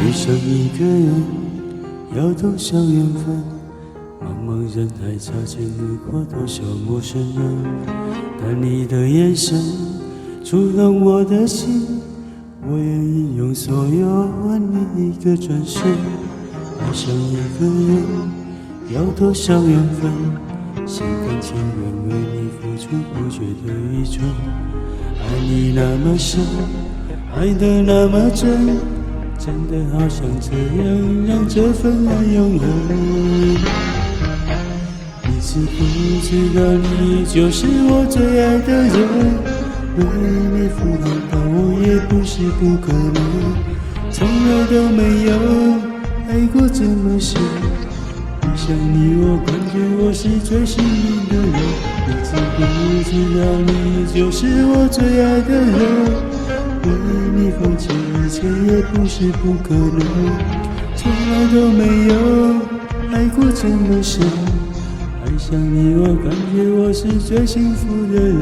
遇上一个人，要多少缘分？茫茫人海，擦肩而过多少陌生人？但你的眼神触动我的心，我愿意用所有换你一个转身。爱上一个人，要多少缘分？心甘情愿为你付出不觉的愚蠢。爱你那么深，爱得那么真，真的好想这样让这份爱永恒。你知不知道你就是我最爱的人？为你赴汤蹈火也不是不可能，从来都没有爱过这么深。遇上你我感觉我是最幸运的人。你知不知道你就是我最爱的人？为你放弃一切也不是不可能，从来都没有爱过这么深。爱上你我感觉我是最幸福的人。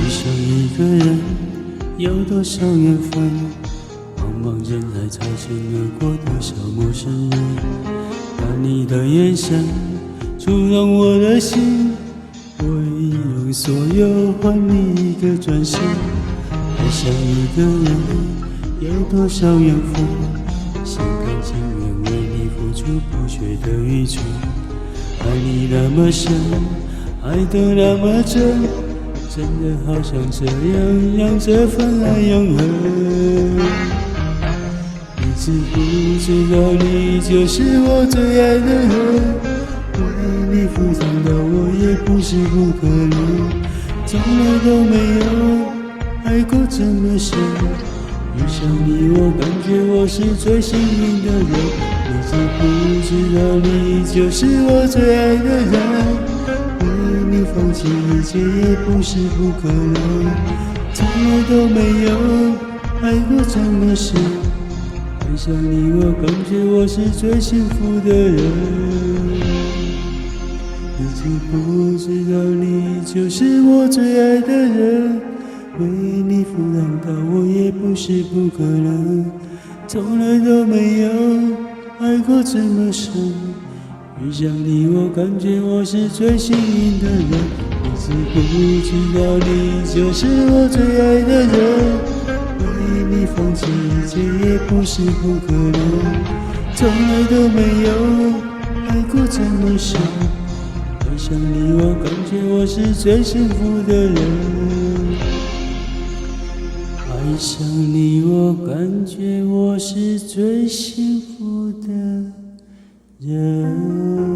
遇上一个人，有多少缘分？茫茫人海，擦肩而过多少陌生人？但你的眼神触动我的心，我愿意用所有换你一个转身。爱上一个人，有多少缘分？心甘情愿为你付出不觉的愚蠢。爱你那么深，爱得那么真，真的好想这样让这份爱永恒。你知不知道你就是我最爱的人？为你赴汤蹈火也不是不可能，从来都没有爱过这么深。遇上你我感觉我是最幸运的人。你知不知道你就是我最爱的人？为你放弃一切也不是不可能，从来都没有爱过这么深。爱上你我感觉我是最幸福的人。你知不知道你就是我最爱的人？为你赴汤蹈火也不是不可能，从来都没有爱过这么深。遇上你我感觉我是最幸运的人。你知不知道你就是我最爱的人？为你放弃一切也不是不可能，从来都没有爱过这么深。爱上你我感觉我是最幸福的人。爱上你我感觉我是最幸福的人。